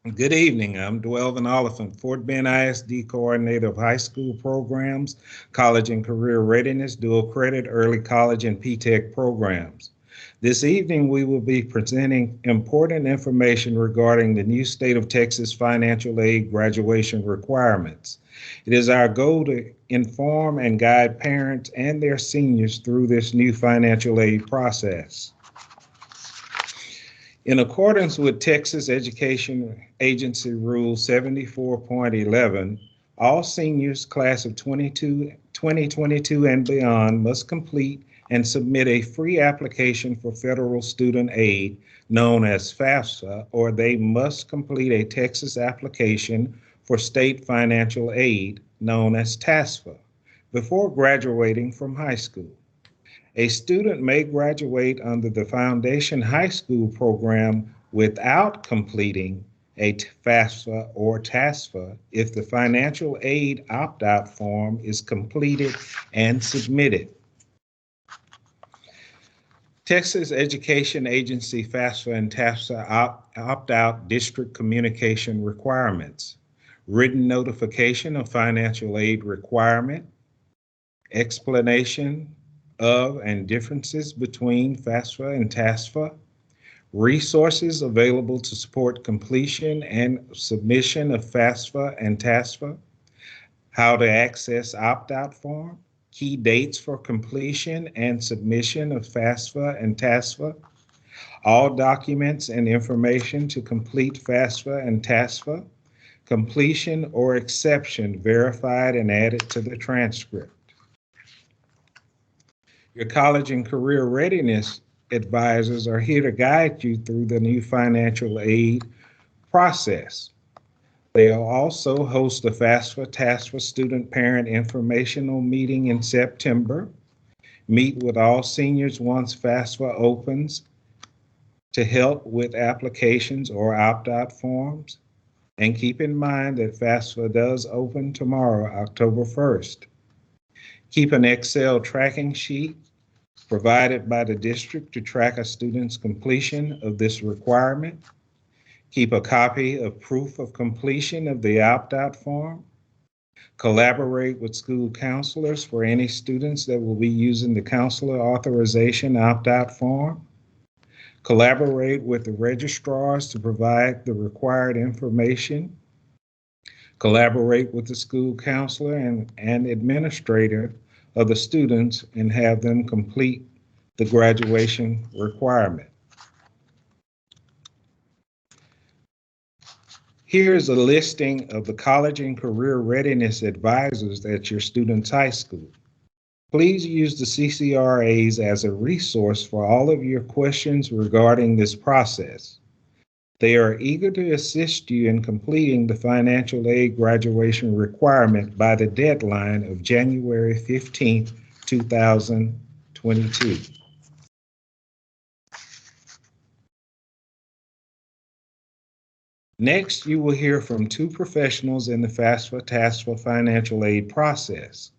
Good evening. I'm Dwelvin Oliphant, Fort Bend ISD Coordinator of High School Programs, College and Career Readiness, Dual Credit, Early College, and P-TECH programs. This evening, we will be presenting important information regarding the new state of Texas financial aid graduation requirements. It is our goal to inform and guide parents and their seniors through this new financial aid process. In accordance with Texas Education Agency Rule 74.11, all seniors class of 2022 and beyond must complete and submit a free application for federal student aid known as FAFSA, or they must complete a Texas application for state financial aid known as TASFA before graduating from high school. A student may graduate under the Foundation High School program without completing a FAFSA or TASFA if the financial aid opt-out form is completed and submitted. Texas Education Agency FAFSA and TASFA opt-out district communication requirements, written notification of financial aid requirement, explanation of and differences between FAFSA and TASFA, resources available to support completion and submission of FAFSA and TASFA, how to access opt-out form, key dates for completion and submission of FAFSA and TASFA, all documents and information to complete FAFSA and TASFA, completion or exception verified and added to the transcript. Your college and career readiness advisors are here to guide you through the new financial aid process. They'll also host a FAFSA-TASFA student parent informational meeting in September, meet with all seniors once FAFSA opens to help with applications or opt-out forms, and keep in mind that FAFSA does open tomorrow, October 1st. Keep an Excel tracking sheet provided by the district to track a student's completion of this requirement. Keep a copy of proof of completion of the opt-out form. Collaborate with school counselors for any students that will be using the counselor authorization opt-out form. Collaborate with the registrars to provide the required information. Collaborate with the school counselor and administrator of the students and have them complete the graduation requirement. Here is a listing of the college and career readiness advisors at your student's high school. Please use the CCRAs as a resource for all of your questions regarding this process. They are eager to assist you in completing the financial aid graduation requirement by the deadline of January 15th, 2022. Next, you will hear from two professionals in the FAFSA-TASFA financial aid process.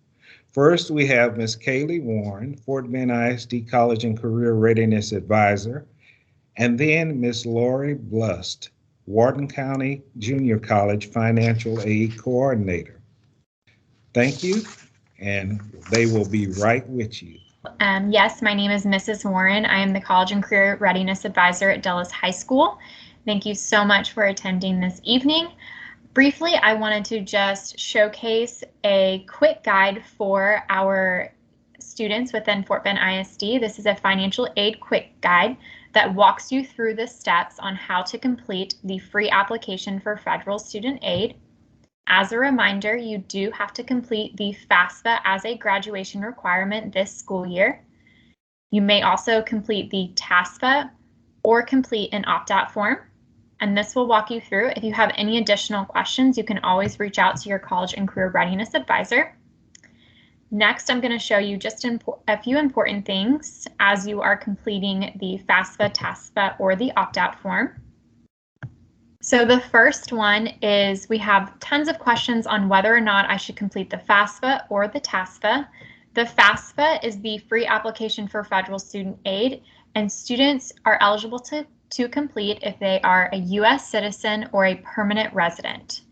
First, we have Ms. Kaylee Warren, Fort Bend ISD College and Career Readiness Advisor, and then Ms. Lori Blust, Wharton County Junior College Financial Aid Coordinator. Thank you, and they will be right with you. Yes, my name is Mrs. Warren. I am the College and Career Readiness Advisor at Dulles High School. Thank you so much for attending this evening. Briefly, I wanted to just showcase a quick guide for our students within Fort Bend ISD. This is a financial aid quick guide that walks you through the steps on how to complete the free application for federal student aid. As a reminder, you do have to complete the FAFSA as a graduation requirement this school year. You may also complete the TASFA or complete an opt-out form, and this will walk you through. If you have any additional questions, you can always reach out to your college and career readiness advisor. Next, I'm going to show you just a few important things as you are completing the FAFSA, TASFA, or the opt-out form. So the first one is we have tons of questions on whether or not I should complete the FAFSA or the TASFA. The FAFSA is the free application for federal student aid, and students are eligible to to complete if they are a U.S. citizen or a permanent resident.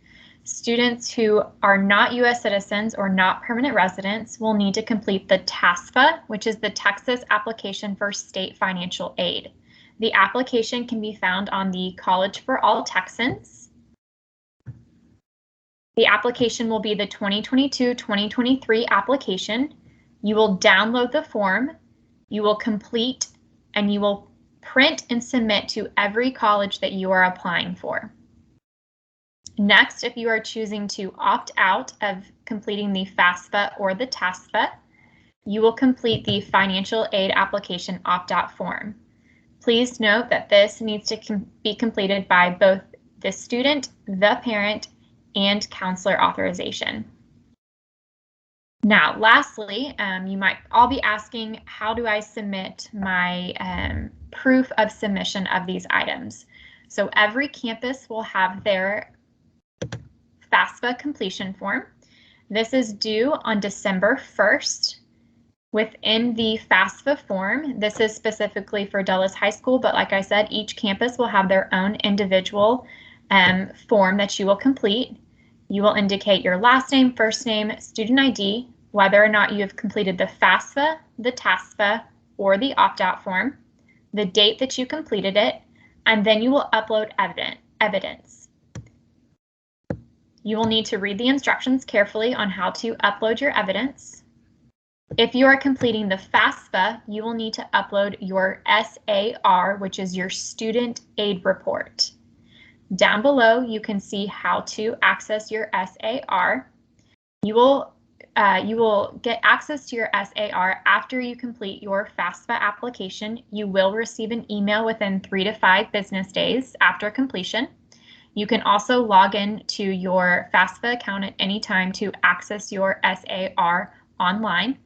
Students who are not U.S. citizens or not permanent residents will need to complete the TASFA, which is the Texas Application for State Financial Aid. The application can be found on the College for All Texans. The application will be the 2022-2023 application. You will download the form, you will complete, and you will print and submit to every college that you are applying for. Next, if you are choosing to opt out of completing the FAFSA or the TASFA, you will complete the financial aid application opt-out form. Please note that this needs to be completed by both the student, the parent, and counselor authorization. Now, lastly, you might all be asking, how do I submit my proof of submission of these items? So every campus will have their FAFSA completion form. This is due on December 1st. Within the FAFSA form, this is specifically for Dulles High School, but like I said, each campus will have their own individual form that you will complete. You will indicate your last name, first name, student ID, whether or not you have completed the FAFSA, the TASFA, or the opt-out form, the date that you completed it, and then you will upload evidence. You will need to read the instructions carefully on how to upload your evidence. If you are completing the FAFSA, you will need to upload your SAR, which is your student aid report. Down below, you can see how to access your SAR. You will get access to your SAR after you complete your FAFSA application. You will receive an email within 3 to 5 business days after completion. You can also log in to your FAFSA account at any time to access your SAR online.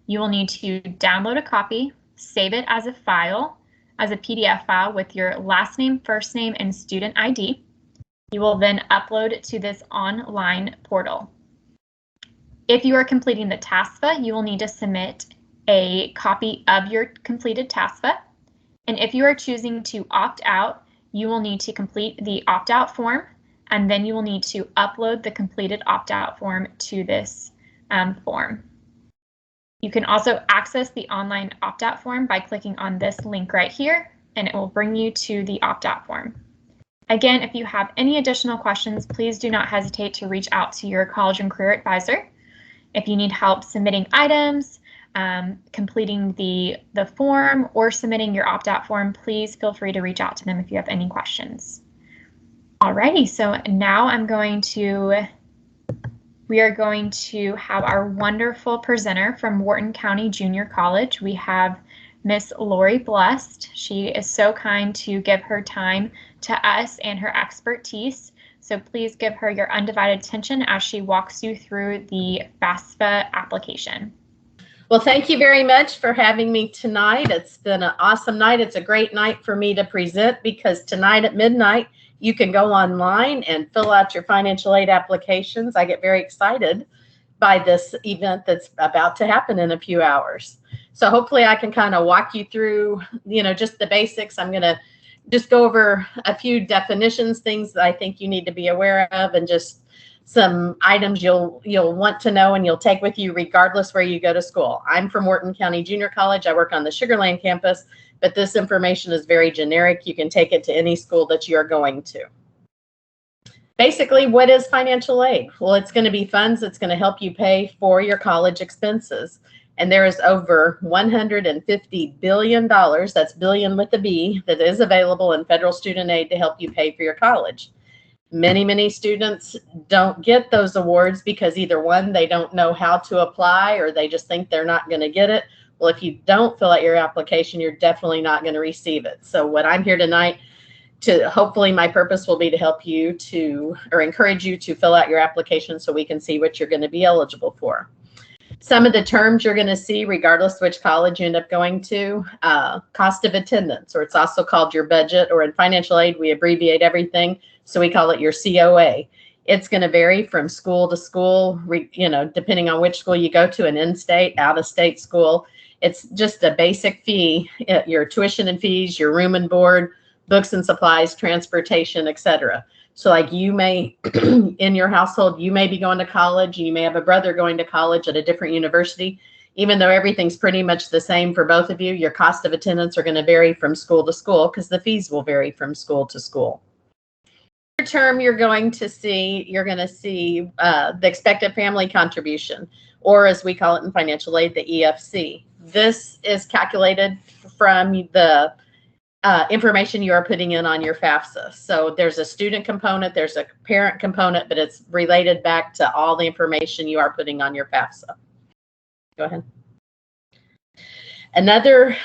You will need to download a copy, save it as a file, as a PDF file with your last name, first name, and student ID. You will then upload it to this online portal. If you are completing the TASFA, you will need to submit a copy of your completed TASFA. And if you are choosing to opt out, you will need to complete the opt-out form, and then you will need to upload the completed opt-out form to this form. You can also access the online opt-out form by clicking on this link right here, and it will bring you to the opt-out form. Again, if you have any additional questions, please do not hesitate to reach out to your college and career advisor. If you need help submitting items, completing the form, or submitting your opt-out form, please feel free to reach out to them if you have any questions. Alrighty, so now we are going to have our wonderful presenter from Wharton County Junior College. We have Miss Lori Blessed. She is so kind to give her time to us and her expertise. So please give her your undivided attention as she walks you through the FAFSA application. Well, thank you very much for having me tonight. It's been an awesome night. It's a great night for me to present because tonight at midnight, you can go online and fill out your financial aid applications. I get very excited by this event that's about to happen in a few hours. So hopefully I can kind of walk you through, just the basics. I'm going to just go over a few definitions, things that I think you need to be aware of, and just some items you'll want to know and you'll take with you regardless where you go to school. I'm from Wharton County Junior College. I work on the Sugar Land campus, but this information is very generic. You can take it to any school that you're going to. Basically, what is financial aid? Well, it's going to be funds that's going to help you pay for your college expenses. And there is over $150 billion, that's billion with a B, that is available in federal student aid to help you pay for your college. Many students don't get those awards because either one, they don't know how to apply, or they just think they're not going to get it. Well, if you don't fill out your application, you're definitely not going to receive it. So what I'm here tonight to, hopefully my purpose will be to help you to, or encourage you to fill out your application so we can see what you're going to be eligible for. Some of the terms you're going to see, regardless which college you end up going to, cost of attendance, or it's also called your budget, or in financial aid, we abbreviate everything, so we call it your COA. It's going to vary from school to school, depending on which school you go to, an in-state, out-of-state school. It's just a basic fee, your tuition and fees, your room and board, books and supplies, transportation, etc. So like you may, in your household, you may be going to college, you may have a brother going to college at a different university. Even though everything's pretty much the same for both of you, your cost of attendance are going to vary from school to school because the fees will vary from school to school. Term, you're going to see the expected family contribution, or as we call it in financial aid, the EFC. This is calculated from the information you are putting in on your FAFSA. So there's a student component, there's a parent component, but it's related back to all the information you are putting on your FAFSA. Go ahead. Another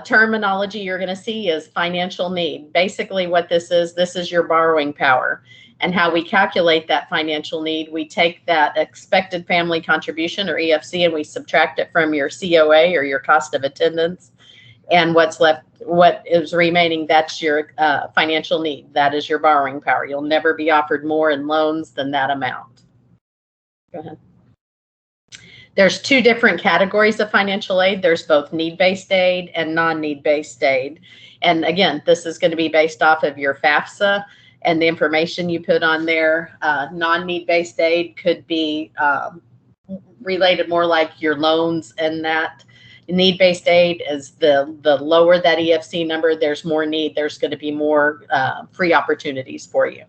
terminology you're going to see is financial need. Basically what this is your borrowing power. And how we calculate that financial need, we take that expected family contribution, or EFC, and we subtract it from your COA, or your cost of attendance. And what's left, what is remaining, that's your financial need. That is your borrowing power. You'll never be offered more in loans than that amount. Go ahead. There's two different categories of financial aid. There's both need-based aid and non-need-based aid. And again, this is going to be based off of your FAFSA and the information you put on there. Non-need-based aid could be related more like your loans, and that need-based aid is the lower that EFC number, there's more need, there's going to be more free opportunities for you.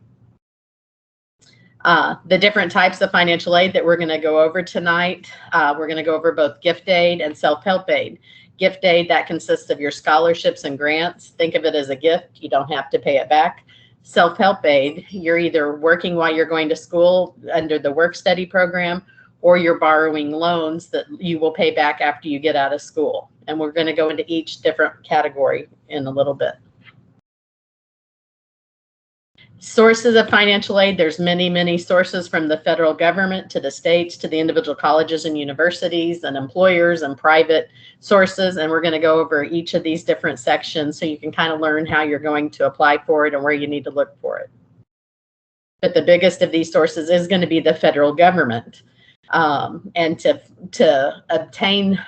The different types of financial aid that we're going to go over tonight, we're going to go over both gift aid and self-help aid. Gift aid, that consists of your scholarships and grants. Think of it as a gift. You don't have to pay it back. Self-help aid, you're either working while you're going to school under the work study program, or you're borrowing loans that you will pay back after you get out of school. And we're going to go into each different category in a little bit. Sources of financial aid, there's many, many sources, from the federal government to the states to the individual colleges and universities and employers and private sources. And we're going to go over each of these different sections so you can kind of learn how you're going to apply for it and where you need to look for it. But the biggest of these sources is going to be the federal government. And to obtain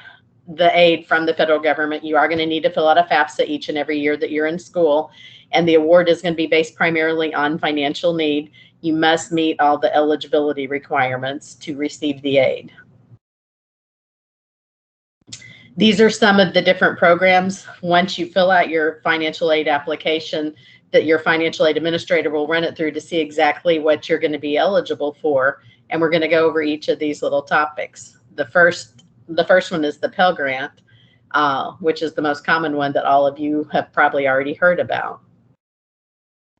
the aid from the federal government, you are going to need to fill out a FAFSA each and every year that you're in school. And the award is going to be based primarily on financial need. You must meet all the eligibility requirements to receive the aid. These are some of the different programs. Once you fill out your financial aid application, that your financial aid administrator will run it through to see exactly what you're going to be eligible for. And we're going to go over each of these little topics. The first one is the Pell Grant, which is the most common one that all of you have probably already heard about.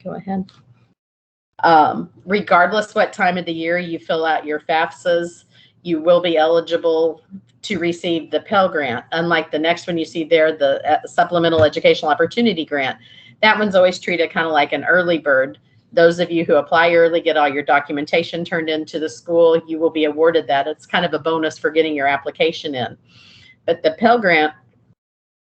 Go ahead. Regardless what time of the year you fill out your FAFSAs, you will be eligible to receive the Pell Grant. Unlike the next one you see there, the Supplemental Educational Opportunity Grant. That one's always treated kind of like an early bird. Those of you who apply early, get all your documentation turned into the school, you will be awarded that. It's kind of a bonus for getting your application in. But the Pell Grant,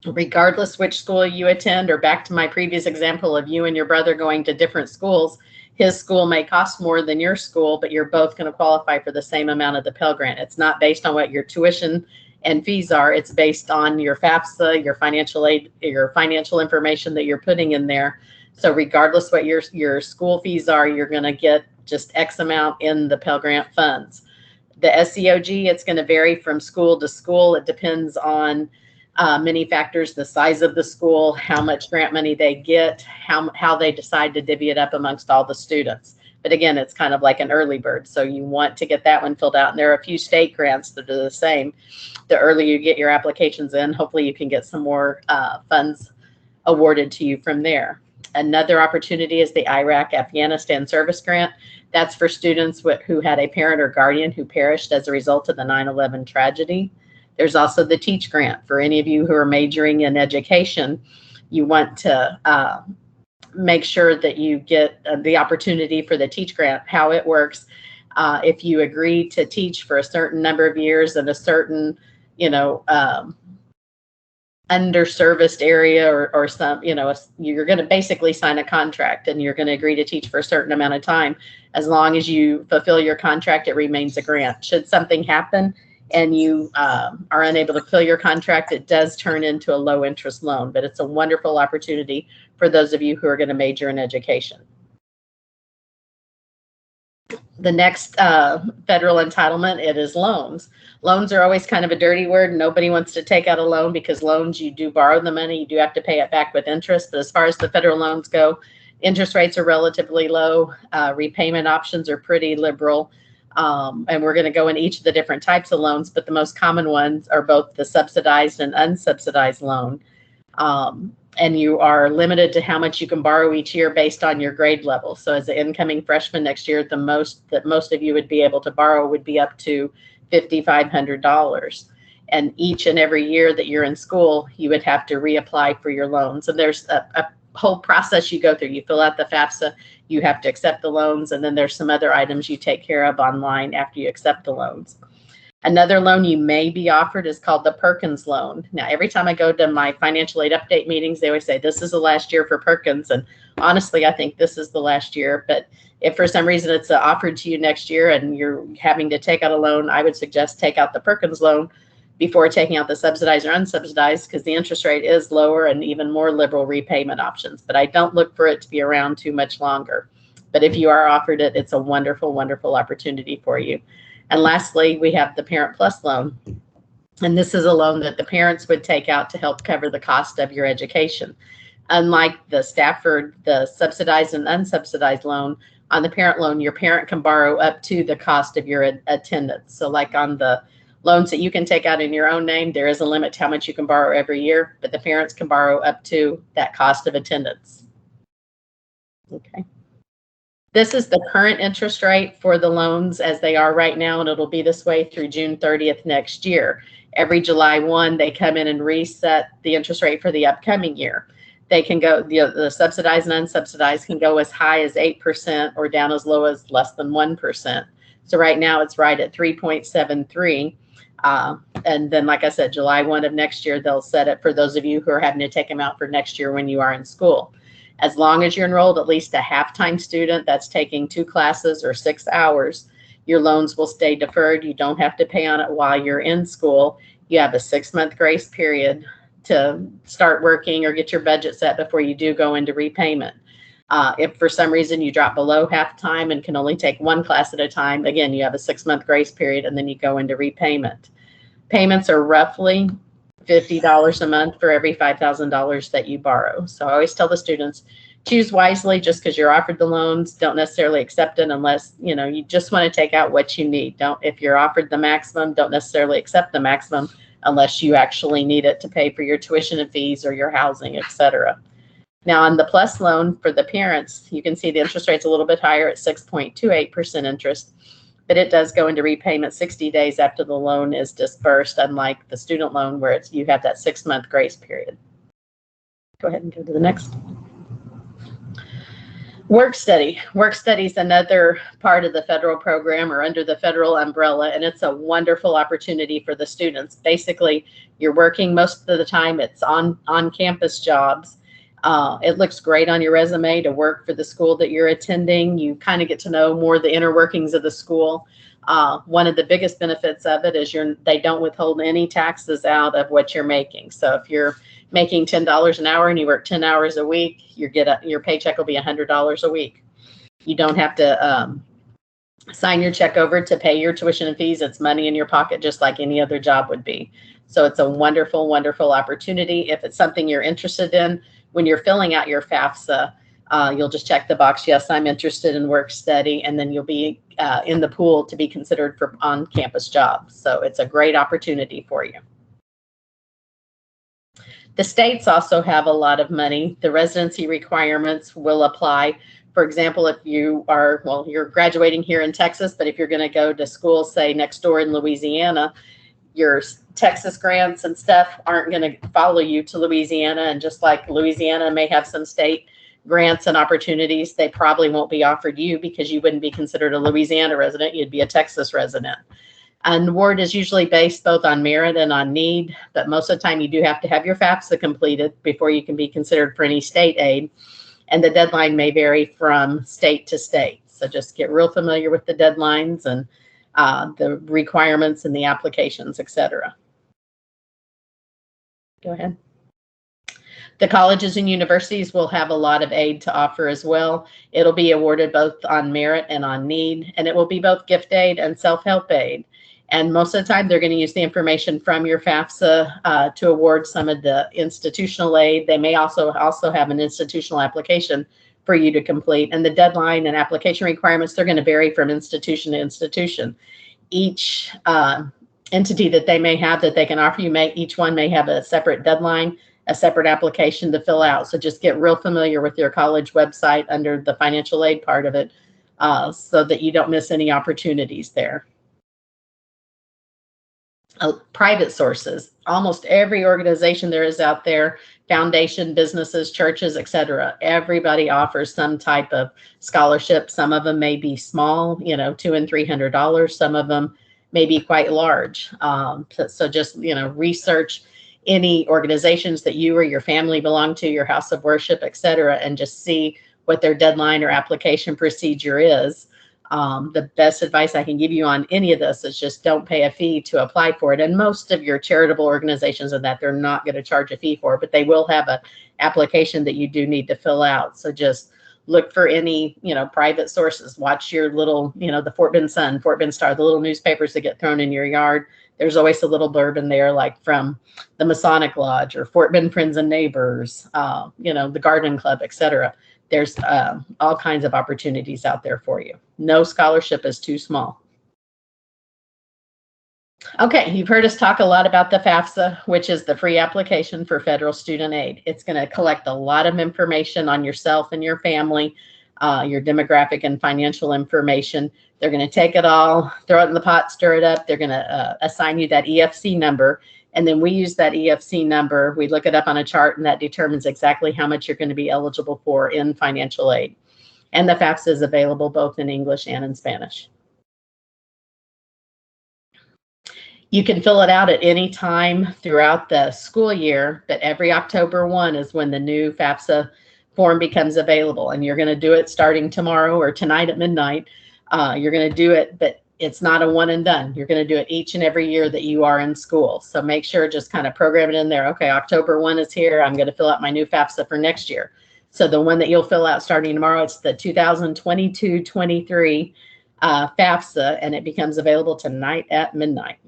regardless which school you attend, or back to my previous example of you and your brother going to different schools, his school may cost more than your school, but you're both going to qualify for the same amount of the Pell Grant. It's not based on what your tuition and fees are. It's based on your FAFSA, your financial aid, your financial information that you're putting in there. So regardless what your school fees are, you're going to get just X amount in the Pell Grant funds. The SEOG, it's going to vary from school to school. It depends on many factors: the size of the school, how much grant money they get, how they decide to divvy it up amongst all the students. But again, it's kind of like an early bird. So you want to get that one filled out. And there are a few state grants that are the same. The earlier you get your applications in, hopefully you can get some more funds awarded to you from there. Another opportunity is the Iraq Afghanistan Service Grant. That's for students who had a parent or guardian who perished as a result of the 9/11 tragedy. There's also the Teach Grant. For any of you who are majoring in education, you want to make sure that you get the opportunity for the Teach Grant. How it works, if you agree to teach for a certain number of years in a certain, underserviced area or some, you're going to basically sign a contract, and you're going to agree to teach for a certain amount of time. As long as you fulfill your contract, it remains a grant. Should something happen and you are unable to fill your contract, it does turn into a low interest loan, but it's a wonderful opportunity for those of you who are going to major in education. The next federal entitlement, it is loans. Loans are always kind of a dirty word. Nobody wants to take out a loan because loans, you do borrow the money, you do have to pay it back with interest. But as far as the federal loans go, interest rates are relatively low. Repayment options are pretty liberal. And we're going to go in each of the different types of loans, but the most common ones are both the subsidized and unsubsidized loan. And you are limited to how much you can borrow each year based on your grade level. So as an incoming freshman next year, the most that most of you would be able to borrow would be up to $5,500. And each and every year that you're in school, you would have to reapply for your loans. And there's a whole process you go through. You fill out the FAFSA, you have to accept the loans, and then there's some other items you take care of online after you accept the loans. Another loan you may be offered is called the Perkins loan. Now, every time I go to my financial aid update meetings, they always say, this is the last year for Perkins. And honestly, I think this is the last year. But if for some reason it's offered to you next year and you're having to take out a loan, I would suggest take out the Perkins loan before taking out the subsidized or unsubsidized, because the interest rate is lower and even more liberal repayment options. But I don't look for it to be around too much longer. But if you are offered it, it's a wonderful, wonderful opportunity for you. And lastly, we have the Parent Plus loan. And this is a loan that the parents would take out to help cover the cost of your education. Unlike the Stafford, the subsidized and unsubsidized loan, on the parent loan, your parent can borrow up to the cost of your attendance. So like on the loans that you can take out in your own name, there is a limit to how much you can borrow every year, but the parents can borrow up to that cost of attendance. Okay. This is the current interest rate for the loans as they are right now, and it'll be this way through June 30th next year. Every July 1, they come in and reset the interest rate for the upcoming year. They can go, the subsidized and unsubsidized can go as high as 8% or down as low as less than 1%. So right now it's right at 3.73. And then, like I said, July 1 of next year, they'll set it for those of you who are having to take them out for next year when you are in school. As long as you're enrolled at least a half-time student that's taking 2 classes or 6 hours, your loans will stay deferred. You don't have to pay on it while you're in school. You have a 6-month grace period to start working or get your budget set before you do go into repayment. If for some reason you drop below half-time and can only take 1 class at a time, again, you have a 6-month grace period and then you go into repayment. Payments are roughly $50 a month for every $5,000 that you borrow. So I always tell the students, choose wisely. Just because you're offered the loans, don't necessarily accept it unless, you just want to take out what you need. If you're offered the maximum, don't necessarily accept the maximum unless you actually need it to pay for your tuition and fees or your housing, etc. Now on the Plus loan for the parents, you can see the interest rate's a little bit higher at 6.28% interest. But it does go into repayment 60 days after the loan is disbursed, unlike the student loan where you have that 6-month grace period. Go ahead and go to the next. Work study. Work study is another part of the federal program or under the federal umbrella, and it's a wonderful opportunity for the students. Basically, you're working most of the time. It's on-campus jobs. It looks great on your resume to work for the school that you're attending. You kind of get to know more of the inner workings of the school. One of the biggest benefits of it is they don't withhold any taxes out of what you're making. So if you're making $10 an hour and you work 10 hours a week, your paycheck will be $100 a week. You don't have to sign your check over to pay your tuition and fees. It's money in your pocket just like any other job would be. So it's a wonderful, wonderful opportunity. If it's something you're interested in, when you're filling out your FAFSA, you'll just check the box, yes, I'm interested in work study, and then you'll be in the pool to be considered for on-campus jobs. So it's a great opportunity for you. The states also have a lot of money. The residency requirements will apply. For example, if you're graduating here in Texas, but if you're going to go to school, say next door in Louisiana, your Texas grants and stuff aren't going to follow you to Louisiana. And just like Louisiana may have some state grants and opportunities, they probably won't be offered you because you wouldn't be considered a Louisiana resident. You'd be a Texas resident. And award is usually based both on merit and on need, but most of the time you do have to have your FAFSA completed before you can be considered for any state aid. And the deadline may vary from state to state. So just get real familiar with the deadlines and the requirements and the applications, etc. Go ahead. The colleges and universities will have a lot of aid to offer as well. It'll be awarded both on merit and on need, and it will be both gift aid and self-help aid. And most of the time, they're going to use the information from your FAFSA to award some of the institutional aid. They may also have an institutional application for you to complete. And the deadline and application requirements, they're going to vary from institution to institution. Each entity that they may have that they can offer you, each one may have a separate deadline, a separate application to fill out. So just get real familiar with your college website under the financial aid part of it so that you don't miss any opportunities there. Private sources. Almost every organization there is out there, foundation, businesses, churches, etc. Everybody offers some type of scholarship. Some of them may be small, you know, $200 and $300. Some of them may be quite large. So just, you know, research any organizations that you or your family belong to, your house of worship, etc., and just see what their deadline or application procedure is. The best advice I can give you on any of this is just don't pay a fee to apply for it. And most of your charitable organizations and that they're not going to charge a fee for, but they will have an application that you do need to fill out. So just look for any, you know, private sources. Watch your little, you know, the Fort Bend Sun, Fort Bend Star, the little newspapers that get thrown in your yard. There's always a little blurb in there, like from the Masonic Lodge or Fort Bend Friends and Neighbors, you know, the Garden Club, etc. There's all kinds of opportunities out there for you. No scholarship is too small. Okay, you've heard us talk a lot about the FAFSA, which is the free application for federal student aid. It's going to collect a lot of information on yourself and your family, your demographic and financial information. They're going to take it all, throw it in the pot, stir it up. They're going to assign you that EFC number. And then we use that EFC number. We look it up on a chart, and that determines exactly how much you're going to be eligible for in financial aid. And the FAFSA is available both in English and in Spanish. You can fill it out at any time throughout the school year, but every October 1 is when the new FAFSA form becomes available. And you're going to do it starting tomorrow or tonight at midnight. You're going to do it, but it's not a one and done. You're going to do it each and every year that you are in school. So make sure, just kind of program it in there. Okay, October 1 is here. I'm going to fill out my new FAFSA for next year. So the one that you'll fill out starting tomorrow, it's the 2022-23 FAFSA, and it becomes available tonight at midnight.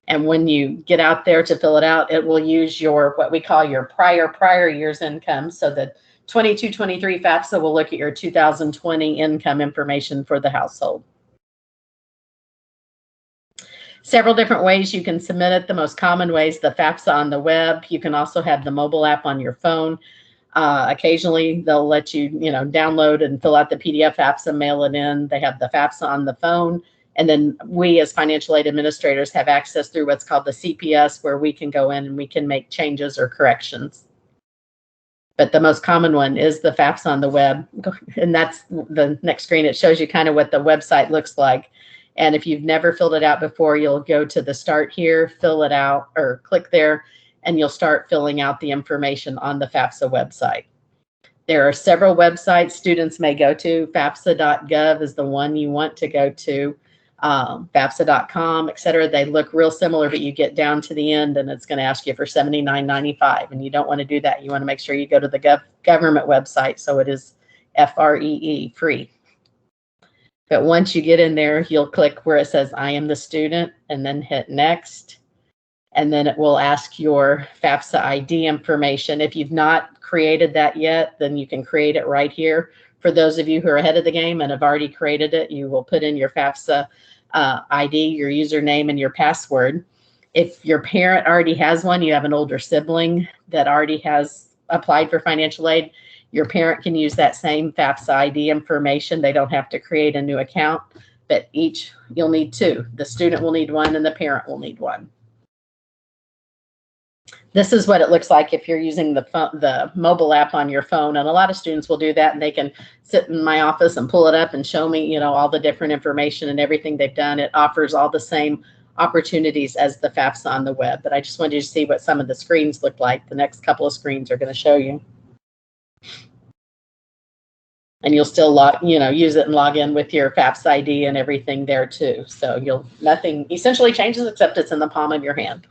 And when you get out there to fill it out, it will use your, what we call your prior year's income. So the 22-23 FAFSA will look at your 2020 income information for the household. Several different ways you can submit it. The most common ways, the FAFSA on the web. You can also have the mobile app on your phone. Occasionally, they'll let you, download and fill out the PDF FAFSA, mail it in. They have the FAFSA on the phone. And then we, as financial aid administrators, have access through what's called the CPS, where we can go in and we can make changes or corrections. But the most common one is the FAFSA on the web. And that's the next screen. It shows you kind of what the website looks like. And if you've never filled it out before, you'll go to the start here, fill it out, or click there, and you'll start filling out the information on the FAFSA website. There are several websites students may go to. FAFSA.gov is the one you want to go to. FAFSA.com, etc. They look real similar, but you get down to the end and it's going to ask you for $79.95, and you don't want to do that. You want to make sure you go to the government website, so it is FREE, free. But once you get in there, you'll click where it says I am the student, and then hit next. And then it will ask your FAFSA ID information. If you've not created that yet, then you can create it right here. For those of you who are ahead of the game and have already created it, you will put in your FAFSA ID, your username, and your password. If your parent already has one, you have an older sibling that already has applied for financial aid, your parent can use that same FAFSA ID information. They don't have to create a new account, but you'll need two. The student will need one and the parent will need one. This is what it looks like if you're using the mobile app on your phone. And a lot of students will do that, and they can sit in my office and pull it up and show me, all the different information and everything they've done. It offers all the same opportunities as the FAFSA on the web. But I just wanted you to see what some of the screens look like. The next couple of screens are going to show you. And you'll still use it and log in with your FAFSA ID and everything there too. So nothing essentially changes except it's in the palm of your hand.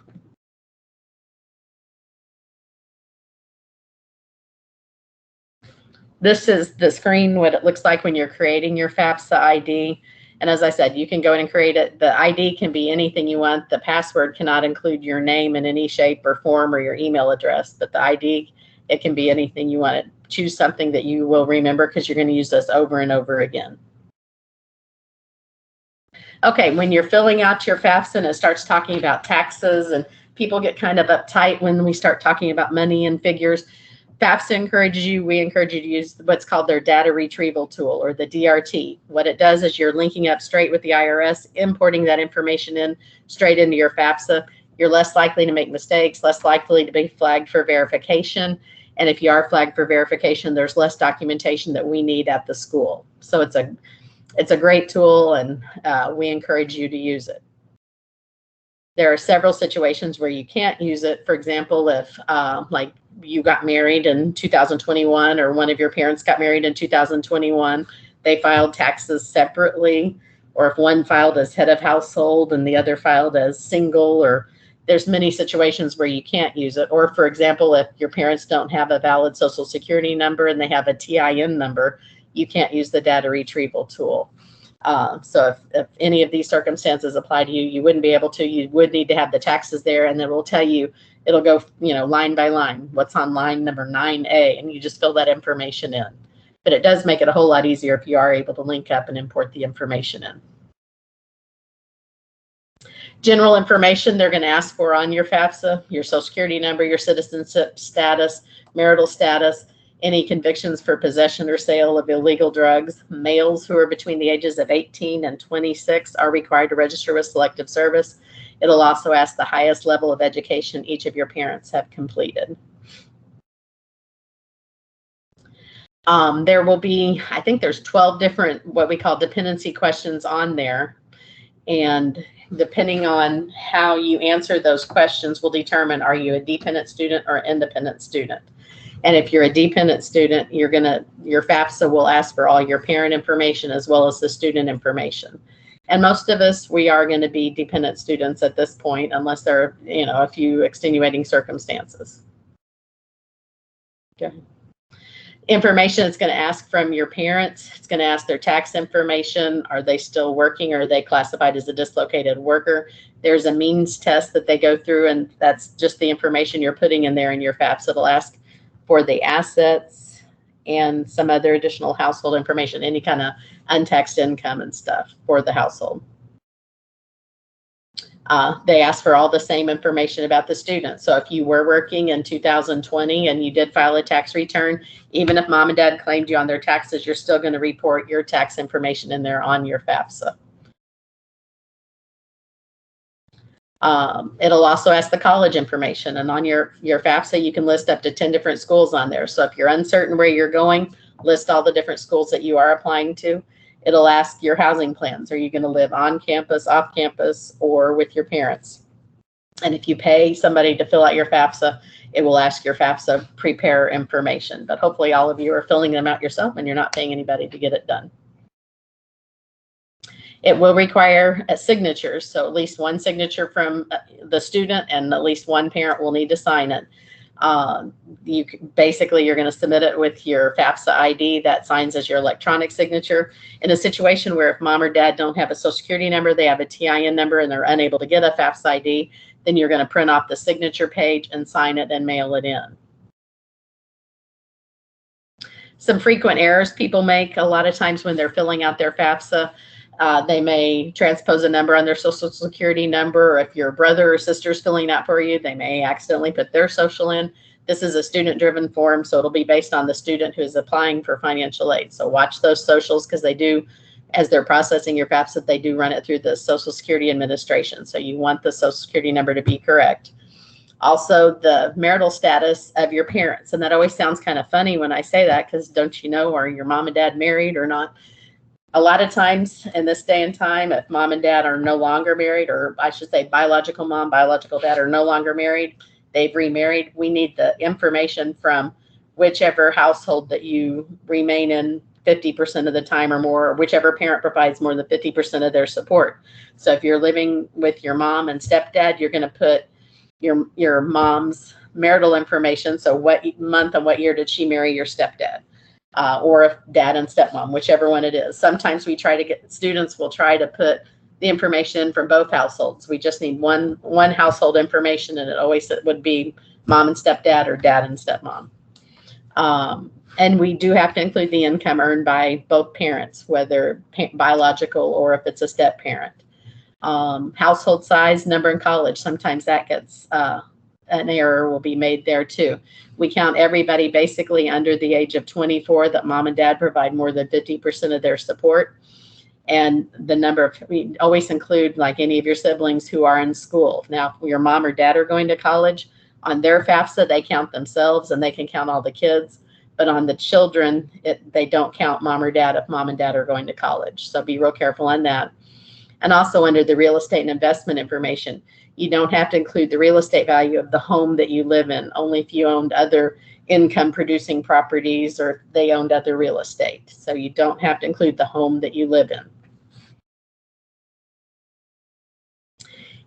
This is the screen, what it looks like when you're creating your FAFSA ID. And as I said, you can go in and create it. The ID can be anything you want. The password cannot include your name in any shape or form or your email address, but the ID, it can be anything you want. Choose something that you will remember because you're going to use this over and over again. Okay, when you're filling out your FAFSA and it starts talking about taxes, and people get kind of uptight when we start talking about money and figures, we encourage you to use what's called their data retrieval tool, or the DRT. What it does is you're linking up straight with the IRS, importing that information in straight into your FAFSA. You're less likely to make mistakes, less likely to be flagged for verification. And if you are flagged for verification, there's less documentation that we need at the school. So it's a great tool, and we encourage you to use it. There are several situations where you can't use it. For example, if like you got married in 2021, or one of your parents got married in 2021, they filed taxes separately, or if one filed as head of household and the other filed as single, or there's many situations where you can't use it. Or for example, if your parents don't have a valid social security number and they have a TIN number, you can't use the data retrieval tool. So if any of these circumstances apply to you, you wouldn't be able to. You would need to have the taxes there, and then we'll tell you, it'll go, line by line, what's on line number 9A, and you just fill that information in. But it does make it a whole lot easier if you are able to link up and import the information in. General information they're going to ask for on your FAFSA: your social security number, your citizenship status, marital status, any convictions for possession or sale of illegal drugs. Males who are between the ages of 18 and 26 are required to register with Selective Service. It'll also ask the highest level of education each of your parents have completed. There will be, I think there's 12 different what we call dependency questions on there. And depending on how you answer those questions will determine, are you a dependent student or independent student? And if you're a dependent student, your FAFSA will ask for all your parent information as well as the student information. And most of us, we are going to be dependent students at this point, unless there are, a few extenuating circumstances. Okay. Information it's going to ask from your parents. It's going to ask their tax information. Are they still working, or are they classified as a dislocated worker? There's a means test that they go through, and that's just the information you're putting in there in your FAFSA. It'll ask for the assets and some other additional household information, any kind of untaxed income and stuff for the household. They ask for all the same information about the student. So if you were working in 2020 and you did file a tax return, even if mom and dad claimed you on their taxes, you're still going to report your tax information in there on your FAFSA. It'll also ask the college information, and on your FAFSA, you can list up to 10 different schools on there. So if you're uncertain where you're going, list all the different schools that you are applying to. It'll ask your housing plans. Are you going to live on campus, off campus, or with your parents? And if you pay somebody to fill out your FAFSA, it will ask your FAFSA prepare information. But hopefully all of you are filling them out yourself and you're not paying anybody to get it done. It will require a signature, so at least one signature from the student, and at least one parent will need to sign it. You're going to submit it with your FAFSA ID that signs as your electronic signature. In a situation where if mom or dad don't have a social security number, they have a TIN number and they're unable to get a FAFSA ID, then you're going to print off the signature page and sign it and mail it in. Some frequent errors people make a lot of times when they're filling out their FAFSA. They may transpose a number on their social security number, or if your brother or sister is filling out for you, they may accidentally put their social in. This is a student-driven form, so it'll be based on the student who is applying for financial aid. So watch those socials, because they do, as they're processing your FAFSA, they do run it through the Social Security Administration. So you want the social security number to be correct. Also, the marital status of your parents. And that always sounds kind of funny when I say that, because don't you know, are your mom and dad married or not? A lot of times in this day and time, if mom and dad are no longer married, or I should say biological mom, biological dad are no longer married, they've remarried, we need the information from whichever household that you remain in 50% of the time or more, or whichever parent provides more than 50% of their support. So if you're living with your mom and stepdad, you're going to put your mom's marital information. So what month and what year did she marry your stepdad? Or if dad and stepmom, whichever one it is. Sometimes we try to get students will try to put the information from both households. We just need one household information, and it would be mom and stepdad or dad and stepmom. And we do have to include the income earned by both parents, whether biological or if it's a step parent. Household size, number in college, sometimes that gets an error will be made there too. We count everybody basically under the age of 24 that mom and dad provide more than 50% of their support. And the number of, we always include like any of your siblings who are in school. Now, if your mom or dad are going to college, on their FAFSA, they count themselves and they can count all the kids. But on the children, they don't count mom or dad if mom and dad are going to college. So be real careful on that. And also under the real estate and investment information, you don't have to include the real estate value of the home that you live in, only if you owned other income producing properties or they owned other real estate. So you don't have to include the home that you live in.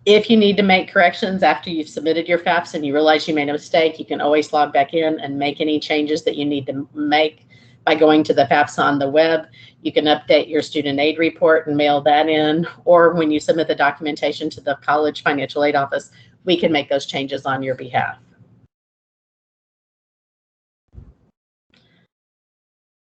If you need to make corrections after you've submitted your FAFSA and you realize you made a mistake, you can always log back in and make any changes that you need to make by going to the FAFSA on the web. You can update your student aid report and mail that in, or when you submit the documentation to the college financial aid office, we can make those changes on your behalf.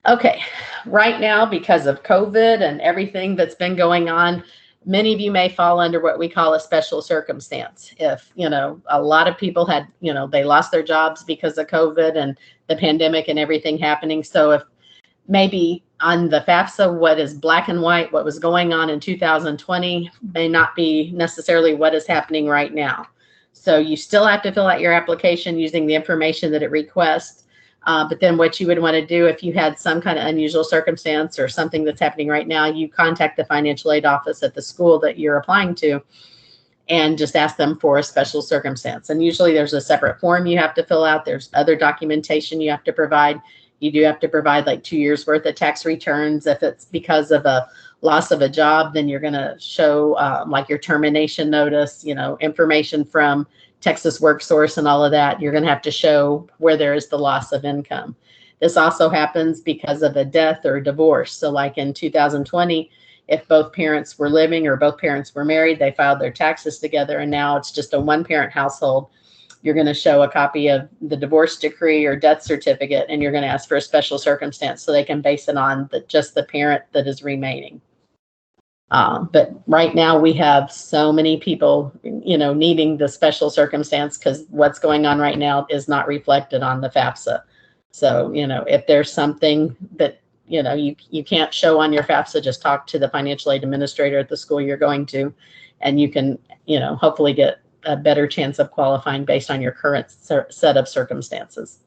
Okay, right now, because of COVID and everything that's been going on, many of you may fall under what we call a special circumstance. If, a lot of people had, they lost their jobs because of COVID and the pandemic and everything happening. So if maybe on the FAFSA, what is black and white, what was going on in 2020 may not be necessarily what is happening right now. So you still have to fill out your application using the information that it requests. But then what you would want to do if you had some kind of unusual circumstance or something that's happening right now, you contact the financial aid office at the school that you're applying to and just ask them for a special circumstance. And usually there's a separate form you have to fill out. There's other documentation you have to provide. You do have to provide like 2 years worth of tax returns. If it's because of a loss of a job, then you're going to show like your termination notice, information from Texas WorkSource and all of that. You're going to have to show where there is the loss of income. This also happens because of a death or a divorce. So like in 2020, if both parents were living or both parents were married, they filed their taxes together, and now it's just a one-parent household. You're going to show a copy of the divorce decree or death certificate, and you're going to ask for a special circumstance so they can base it on just the parent that is remaining. But right now we have so many people, needing the special circumstance because what's going on right now is not reflected on the FAFSA. So, if there's something that, you can't show on your FAFSA, just talk to the financial aid administrator at the school you're going to, and you can, hopefully get a better chance of qualifying based on your current set of circumstances.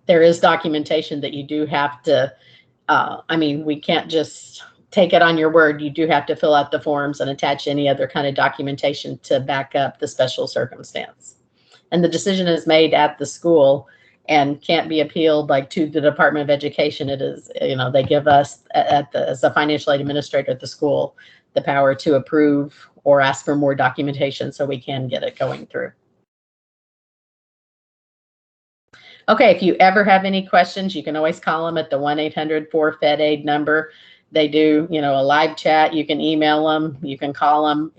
There is documentation that you do have to, we can't just take it on your word. You do have to fill out the forms and attach any other kind of documentation to back up the special circumstance. And the decision is made at the school and can't be appealed like to the Department of Education. It is, they give us as a financial aid administrator at the school, the power to approve or ask for more documentation so we can get it going through. Okay, if you ever have any questions, you can always call them at the 1-800-4-FED-AID number. They do, a live chat. You can email them. You can call them.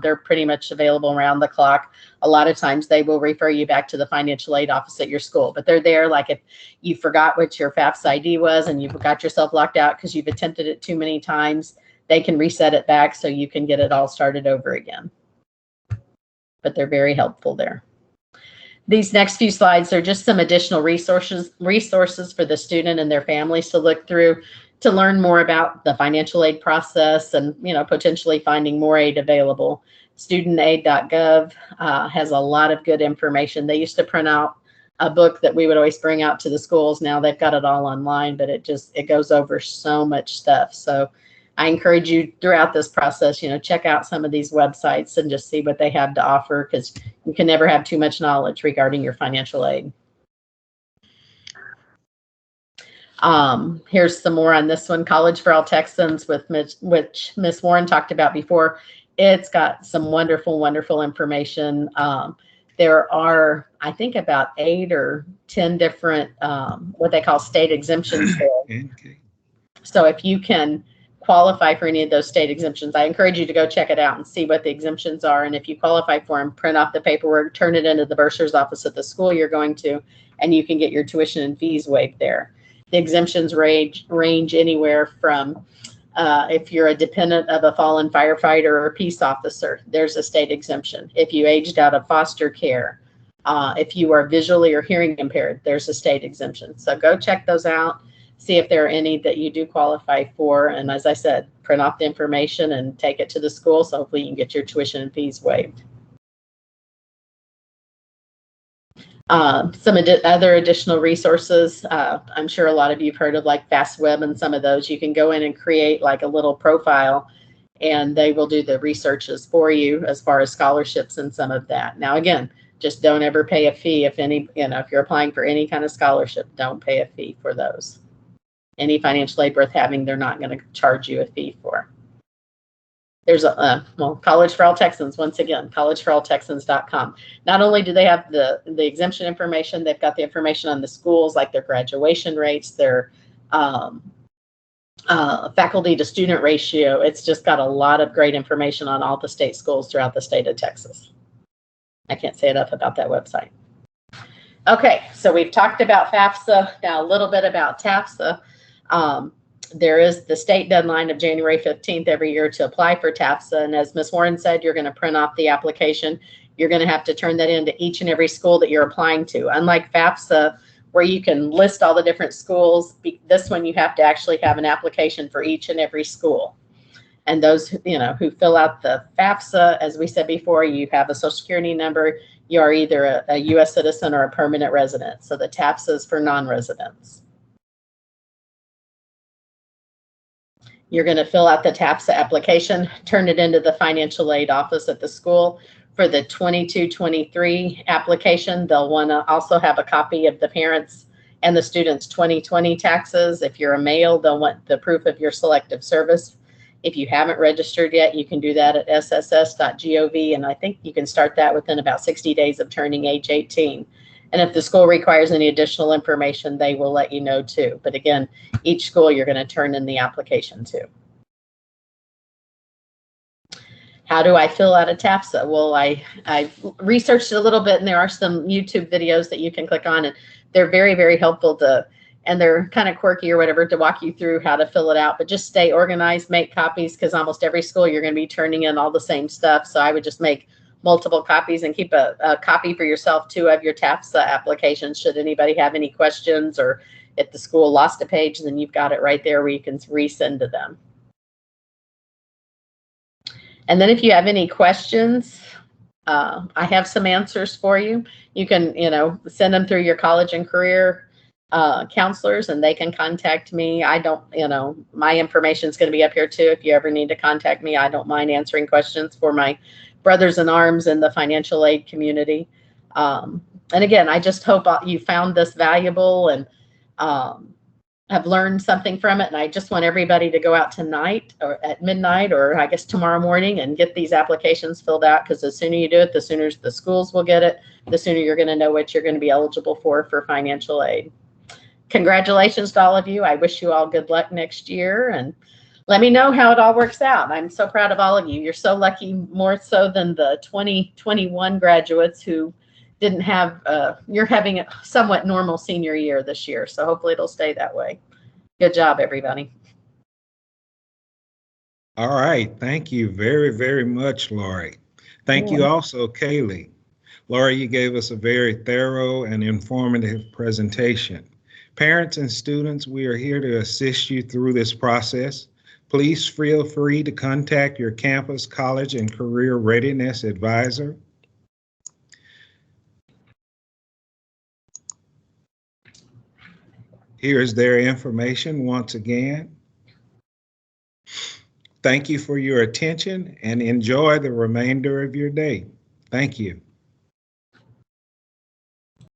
They're pretty much available around the clock. A lot of times they will refer you back to the financial aid office at your school. But they're there like if you forgot what your FAFSA ID was and you've got yourself locked out because you've attempted it too many times, they can reset it back so you can get it all started over again. But they're very helpful there. These next few slides are just some additional resources for the student and their families to look through to learn more about the financial aid process and, potentially finding more aid available. Studentaid.gov has a lot of good information. They used to print out a book that we would always bring out to the schools. Now they've got it all online, but it goes over so much stuff. So I encourage you throughout this process, check out some of these websites and just see what they have to offer, because you can never have too much knowledge regarding your financial aid. Here's some more on this one, College for All Texans, which Miss Warren talked about before. It's got some wonderful, wonderful information. There are, I think, about 8 or 10 different what they call state exemptions there. Okay. So if you can qualify for any of those state exemptions, I encourage you to go check it out and see what the exemptions are. And if you qualify for them, print off the paperwork, turn it into the bursar's office at the school you're going to, and you can get your tuition and fees waived there. The exemptions range anywhere from if you're a dependent of a fallen firefighter or a peace officer, there's a state exemption. If you aged out of foster care, if you are visually or hearing impaired, there's a state exemption. So go check those out, see if there are any that you do qualify for. And as I said, print off the information and take it to the school, so hopefully you can get your tuition and fees waived. Some other additional resources. I'm sure a lot of you have heard of like FastWeb and some of those. You can go in and create like a little profile and they will do the researches for you as far as scholarships and some of that. Now, again, just don't ever pay a fee if if you're applying for any kind of scholarship, don't pay a fee for those. Any financial aid worth having, they're not going to charge you a fee for. There's College for All Texans, once again, collegeforalltexans.com. Not only do they have the exemption information, they've got the information on the schools, like their graduation rates, their faculty to student ratio. It's just got a lot of great information on all the state schools throughout the state of Texas. I can't say enough about that website. Okay, so we've talked about FAFSA. Now a little bit about TAFSA. There is the state deadline of January 15th every year to apply for TAFSA. And as Ms. Warren said, you're going to print off the application. You're going to have to turn that into each and every school that you're applying to. Unlike FAFSA, where you can list all the different schools, this one you have to actually have an application for each and every school. And those who fill out the FAFSA, as we said before, you have a Social Security number. You are either a U.S. citizen or a permanent resident. So the TAFSA is for non-residents. You're going to fill out the TAFSA application, turn it into the financial aid office at the school. For the 22-23 application, they'll want to also have a copy of the parents' and the students' 2020 taxes. If you're a male, they'll want the proof of your selective service. If you haven't registered yet, you can do that at sss.gov, and I think you can start that within about 60 days of turning age 18. And if the school requires any additional information, they will let you know too. But again, each school you're going to turn in the application to. How do I fill out a TAFSA? Well, I researched it a little bit, and there are some YouTube videos that you can click on, and they're very, very helpful and they're kind of quirky or whatever to walk you through how to fill it out. But just stay organized, make copies, because almost every school you're going to be turning in all the same stuff. So I would just make multiple copies and keep a copy for yourself too of your TAFSA application. Should anybody have any questions, or if the school lost a page, then you've got it right there where you can resend to them. And then if you have any questions, I have some answers for you. You can, send them through your college and career counselors, and they can contact me. I don't, my information is going to be up here too. If you ever need to contact me, I don't mind answering questions for my brothers in arms in the financial aid community. And again, I just hope you found this valuable and have learned something from it. And I just want everybody to go out tonight or at midnight, or I guess tomorrow morning, and get these applications filled out, because the sooner you do it, the sooner the schools will get it, the sooner you're going to know what you're going to be eligible for financial aid. Congratulations to all of you. I wish you all good luck next year, and let me know how it all works out. I'm so proud of all of you. You're so lucky, more so than the 2021 graduates who didn't have, you're having a somewhat normal senior year this year. So hopefully it'll stay that way. Good job, everybody. All right. Thank you very, very much, Lori. Thank you also, Kaylee. Lori, you gave us a very thorough and informative presentation. Parents and students, we are here to assist you through this process. Please feel free to contact your campus, college, and career readiness advisor. Here is their information once again. Thank you for your attention and enjoy the remainder of your day. Thank you.